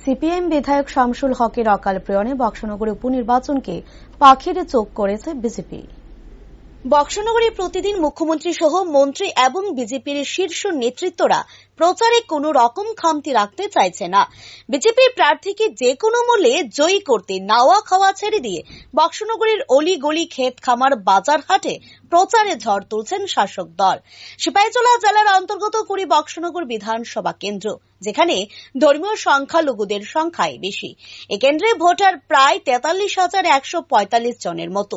CPM বিধায়ক শামসুল হকের অকাল প্রয়াণে বক্সনগরে উপনির্বাচনকে পাখিরে চোখ করেছে বিজেপি। বক্সনগরে প্রতিদিন মুখ্যমন্ত্রী সহ মন্ত্রী এবং বিজেপির শীর্ষ নেতৃত্বরা প্রচারে কোন রকম খামতি রাখতে চাইছে না। বিজেপির প্রার্থীকে যে কোনো মূল্যে জয়ী করতে নাওয়া খাওয়া ছেড়ে দিয়ে বক্সনগরের অলিগলি ক্ষেত খামার বাজার হাটে প্রচারে ঝড় তুলছেন শাসক দল। সিপাহীজলা জেলার অন্তর্গত কুড়ি বক্সনগর বিধানসভা কেন্দ্র, যেখানে ধর্মীয় সংখ্যালঘুদের সংখ্যাই বেশি। এ কেন্দ্রে ভোটার প্রায় 43,145 জনের মতো।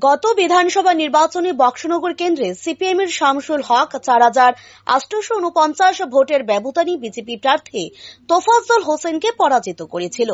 গত বিধানসভা নির্বাচনে বক্সনগর কেন্দ্রে সিপিএম এর শামসুল হক 4,849 ভোটের ব্যবধানে বিজেপি প্রার্থী তোফাজ্জল হোসেনকে পরাজিত করেছিল।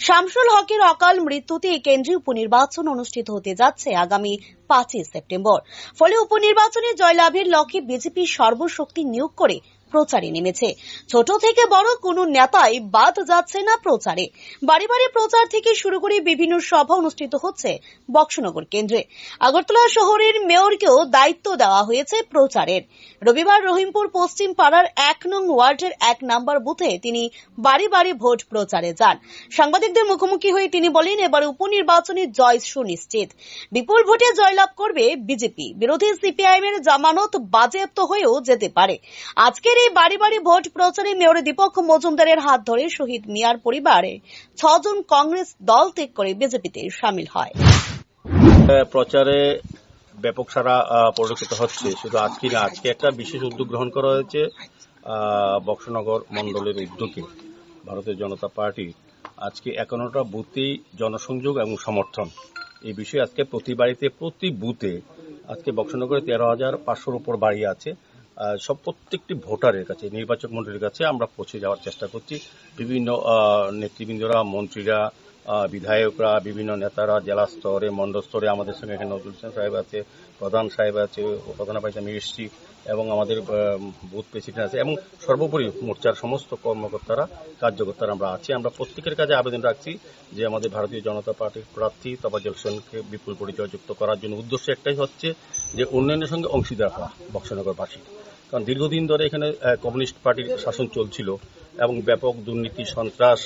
শামসুল হকের অকাল মৃত্যুতে এই কেন্দ্রে উপনির্বাচন অনুষ্ঠিত হতে যাচ্ছে আগামী 5 সেপ্টেম্বর। ফলে উপনির্বাচনে জয়লাভের লক্ষ্যে বিজেপি সর্বশক্তি নিয়োগ করে প্রচারে নেমেছে। ছোট থেকে বড় কোনো নেতাই বাদ যাচ্ছে না প্রচারে। বাড়ি বাড়ি প্রচার থেকে শুরু করে বিভিন্ন সভা অনুষ্ঠিত হচ্ছে বক্সনগর কেন্দ্রে। আগরতলা শহরের মেয়রকেও দায়িত্ব দেওয়া হয়েছে প্রচারের। রবিবার রহিমপুর পশ্চিম পাড়ার 1 নং ওয়ার্ডের 1 নম্বর বুথে তিনি বাড়ি বাড়ি ভোট প্রচারে যান। সাংবাদিকদের মুখোমুখি হয়ে তিনি বলেন, এবার উপনির্বাচনে জয় সুনিশ্চিত। বিপুল ভোটে জয়লাভ করবে বিজেপি। বিরোধী সিপিআইএম এর জামানত বাজেয়াপ্ত হয়েও যেতে পারে। আজকের এই বাড়ি বাড়ি ভোট প্রচারে মেয়র দীপক মজুমদারের হাত ধরে শহীদ মিয়ার পরিবারে 6 জন কংগ্রেস দল ত্যাগ করে বিজেপিতে শামিল হয়। প্রচারে ব্যাপক সারা পরিলক্ষিত হচ্ছে। শুধু আজকে না, আজকে একটা বিশেষ উদ্যোগ গ্রহণ করা হয়েছে বক্সনগর মন্ডলের উদ্যোগে। ভারতীয় জনতা পার্টি আজকে 51টা বুথেই জনসংযোগ এবং সমর্থন, এই বিষয়ে আজকে প্রতি বাড়িতে প্রতি বুথে আজকে বক্সনগরে 13,500-র উপর বাড়ি আছে। প্রত্যেকটি ভোটারের কাছে, নির্বাচক মন্ডলীর কাছে আমরা পৌঁছে যাওয়ার চেষ্টা করছি। বিভিন্ন নেতৃবৃন্দরা, মন্ত্রীরা, বিধায়করা, বিভিন্ন নেতারা জেলা স্তরে, মন্ডল স্তরে আমাদের সঙ্গে এখানে নজরুল হোসেন সাহেব আছে, প্রধান সাহেব আছে, প্রধান পাইতে আমি এসেছি, এবং আমাদের বুথ প্রেসিডেন্ট আছে, এবং সর্বোপরি মোর্চার সমস্ত কর্মকর্তারা, কার্যকর্তারা আমরা আছি। আমরা প্রত্যেকের কাছে আবেদন রাখছি যে আমাদের ভারতীয় জনতা পার্টির প্রার্থী তোফাজ্জল হোসেনকে বিপুল পরিচয় জয়যুক্ত করার জন্য উদ্দেশ্য একটাই হচ্ছে যে উন্নয়নের সঙ্গে অংশীদার হওয়া বক্সনগরবাসী। কারণ দীর্ঘদিন ধরে এখানে কমিউনিস্ট পার্টির শাসন চলছিল এবং ব্যাপক দুর্নীতি, সন্ত্রাস,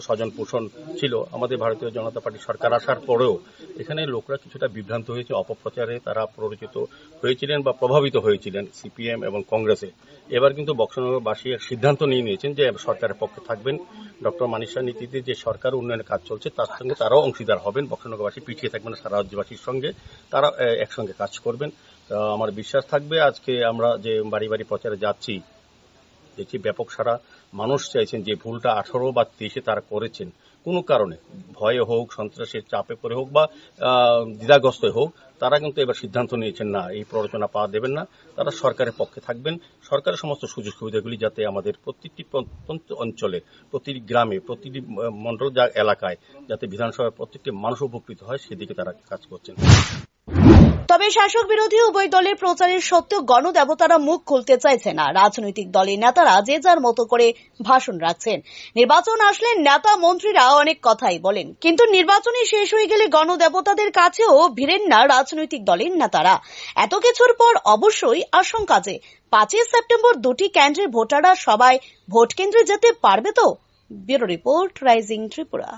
স্বজন পোষণ ছিল। আমাদের ভারতীয় জনতা পার্টি সরকার আসার পরেও এখানে লোকরা কিছুটা বিভ্রান্ত হয়েছে, অপপ্রচারে তারা প্ররোচিত হয়েছিলেন বা প্রভাবিত হয়েছিলেন সিপিএম এবং কংগ্রেসে। এবার কিন্তু বক্সনগরবাসী সিদ্ধান্ত নিয়ে নিয়েছেন যে সরকারের পক্ষে থাকবেন। ডক্টর মানিক শাহর নীতিতে যে সরকার উন্নয়নের কাজ চলছে তার সঙ্গে তারাও অংশীদার হবেন। বক্সনগরবাসী পিছিয়ে থাকবেন সারা রাজ্যবাসীর সঙ্গে, তারা একসঙ্গে কাজ করবেন। আমার বিশ্বাস থাকবে আজকে আমরা যে বাড়ি বাড়ি প্রচারে যাচ্ছি, দেখি ব্যাপক সারা মানুষ চাইছেন যে ভুলটা 18 বা 23-এ তারা করেছেন, কোনো কারণে ভয়ে হোক, সন্ত্রাসের চাপে পড়ে হোক বা দ্বিধাগ্রস্ত হোক, তারা কিন্তু এবার সিদ্ধান্ত নিয়েছেন না, এই প্ররোচনা পাওয়া দেবেন না। তারা সরকারের পক্ষে থাকবেন। সরকারের সমস্ত সুযোগ সুবিধাগুলি যাতে আমাদের প্রতিটি অঞ্চলে, প্রতিটি গ্রামে, প্রতিটি মন্ডল এলাকায় যাতে বিধানসভার প্রত্যেকটি মানুষ উপকৃত হয়, সেদিকে তারা কাজ করছেন। তবে শাসক বিরোধী উভয় দলের প্রচারের সত্ত্বেও গণদেবতারা মুখ খুলতে চাইছে না। রাজনৈতিক দলের নেতারা যে যার মতো করে ভাষণ রাখছেন। নির্বাচন আসলে নেতা মন্ত্রীরা অনেক কথাই বলেন, কিন্তু নির্বাচনে শেষ হয়ে গেলে গণদেবতাদের কাছেও ভিড়েন না রাজনৈতিক দলের নেতারা। এত কিছুর পর অবশ্যই আশঙ্কা যে 5 সেপ্টেম্বর দুটি কেন্দ্রের ভোটাররা সবাই ভোট কেন্দ্রে যেতে পারবে তো। Bureau report, rising Tripura.